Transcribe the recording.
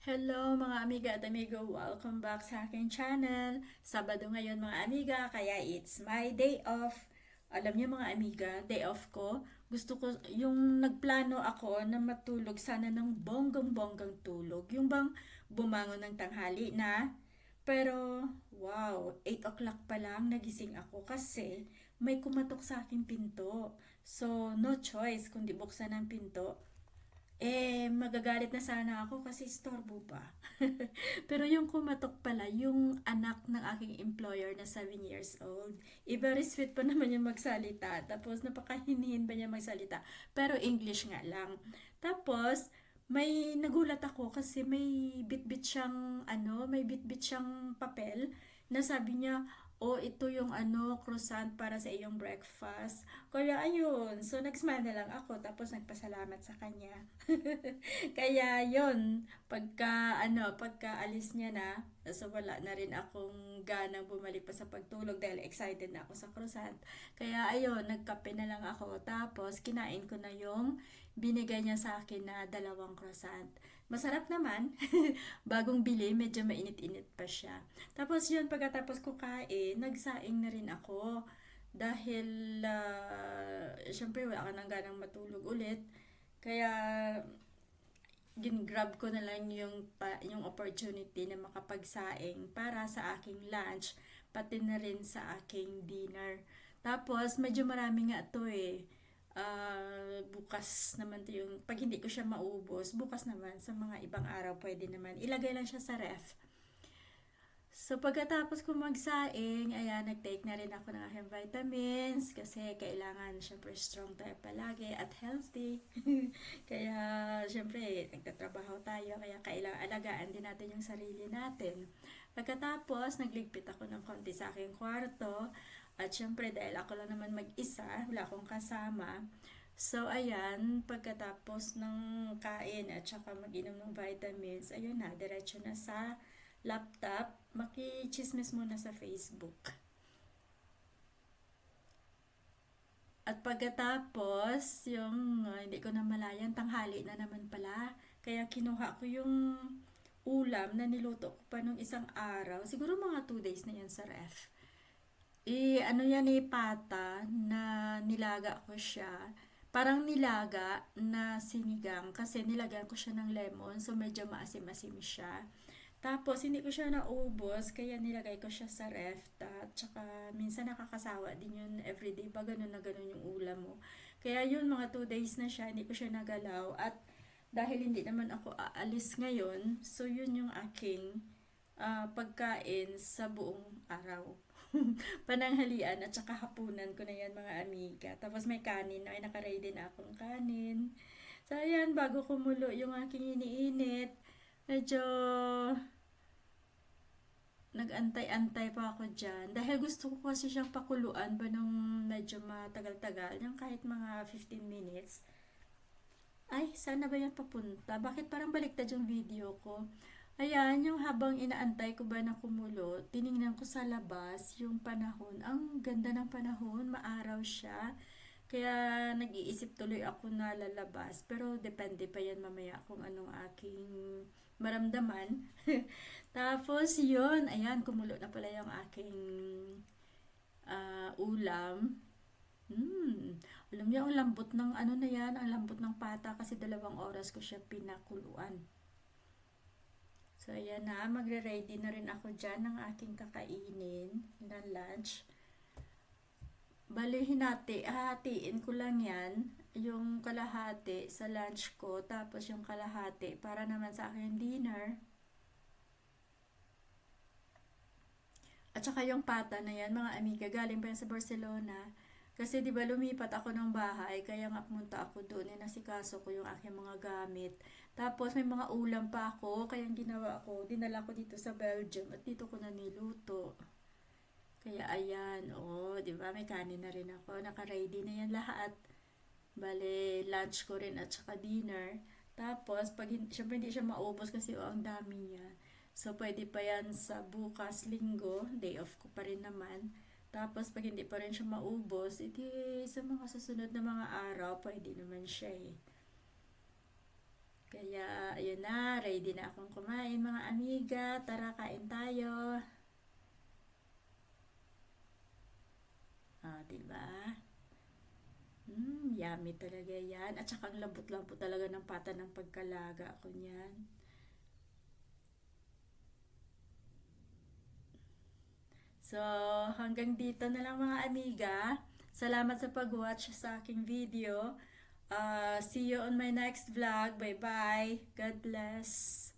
Hello mga amiga at amigo, welcome back sa aking channel. Sabado ngayon mga amiga, kaya it's my day off. Alam niyo mga amiga, day off ko. Gusto ko yung nagplano ako na matulog sana ng bonggang-bonggang tulog. Yung bang bumangon ng tanghali na. Pero wow, 8 o'clock pa lang nagising ako kasi may kumatok sa aking pinto. So no choice kundi buksan ang pinto. Magagalit na sana ako kasi istorbo pa. Pero yung kumatok pala, yung anak ng aking employer na 7 years old. Very sweet pa naman yung magsalita. Tapos napakahinihin ba niya magsalita. Pero English nga lang. Tapos, may nagulat ako kasi may bitbit siyang papel na sabi niya, oh, ito yung croissant para sa iyong breakfast. Kaya ayun, so nag-smile na lang ako tapos nagpasalamat sa kanya. Kaya yun, pagka alis niya na, so wala na rin akong ganang bumalik pa sa pagtulog dahil excited na ako sa croissant. Kaya ayun, nagkape na lang ako tapos kinain ko na yung binigay niya sa akin na 2 croissant. Masarap naman. Bagong bili, medyo mainit-init pa siya. Tapos yun, pagkatapos ko kain, nagsaing na rin ako. Dahil, syempre, wala ka nang ganang matulog ulit. Kaya, gin-grab ko na lang yung opportunity na makapagsaing para sa aking lunch, pati na rin sa aking dinner. Tapos, medyo marami nga to eh. Bukas naman to yung, pag hindi ko siya maubos, bukas naman sa mga ibang araw pwede naman. Ilagay lang siya sa ref. So, pagkatapos ko magsaing, ayan, nag-take na rin ako ng aking vitamins kasi kailangan, syempre, strong tayo palagi at healthy. Kaya, syempre, nagtatrabaho tayo, kaya kailangan alagaan din natin yung sarili natin. Pagkatapos, nagligpit ako ng konti sa aking kwarto at syempre, dahil ako lang naman mag-isa, wala akong kasama. So, ayan, pagkatapos ng kain at saka mag-inom ng vitamins, ayun na, diretso na sa laptop, makichismis muna sa Facebook. At pagkatapos, hindi ko na malayan, tanghali na naman pala. Kaya kinuha ko yung ulam na niluto ko pa nung isang araw. Siguro mga 2 days na yan sa ref. Ano yan pata na nilaga ko siya. Parang nilaga na sinigang kasi nilagyan ko siya ng lemon so medyo maasim-asim siya. Tapos, hindi ko siya naubos, kaya nilagay ko siya sa ref. At saka, minsan nakakasawa din yun everyday pa ganun na ganun yung ulam mo. Kaya yun, mga 2 days na siya, hindi ko siya nagalaw. At dahil hindi naman ako aalis ngayon, so yun yung aking pagkain sa buong araw. Pananghalian at saka hapunan ko na yan mga amiga. Tapos may kanin, ay nakaready na akong kanin. So ayan, bago kumulo yung aking iniinit, medyo nag-antay-antay pa ako dyan. Dahil gusto ko kasi siyang pakuluan ba nung medyo matagal-tagal, yung kahit mga 15 minutes. Ay, sana ba yan papunta? Bakit parang baliktad yung video ko? Ayan, yung habang inaantay ko ba na kumulo, tiningnan ko sa labas yung panahon. Ang ganda ng panahon, maaraw siya. Kaya nag-iisip tuloy ako na lalabas. Pero depende pa yan mamaya kung anong aking maramdaman. Tapos yun, ayan, kumulo na pala yung aking ulam. Alam niyo, ang lambot ng na yan, ang lambot ng pata kasi 2 oras ko siya pinakuluan. So, ayan na, magre-ready na rin ako dyan ng aking kakainin na lunch. Bali, hahatiin ko lang yan, yung kalahati sa lunch ko, tapos yung kalahati para naman sa aking dinner. At saka yung pata na yan, mga amiga, galing pa yan sa Barcelona. Kasi di ba lumipat ako ng bahay, kaya nga pumunta ako doon, nasikaso ko yung aking mga gamit. Tapos may mga ulam pa ako, kaya ang ginawa ko, dinala ko dito sa Belgium at dito ko na niluto. Kaya ayan, di ba may kanin na rin ako, naka-ready na yan lahat. Bale, lunch ko rin at saka dinner. Tapos, syempre hindi siya maubos kasi ang dami niya. So, pwede pa yan sa bukas linggo, day off ko pa rin naman. Tapos, pag hindi pa rin siya maubos, edi sa mga susunod na mga araw, pwede naman siya eh. Kaya, ayun na, ready na akong kumain mga amiga. Tara, kain tayo. Diba? Yummy talaga yan. At saka ang lambot-lambot talaga ng pata ng pagkalaga ko niyan. So, hanggang dito na lang mga amiga. Salamat sa pag-watch sa aking video. See you on my next vlog. Bye-bye. God bless.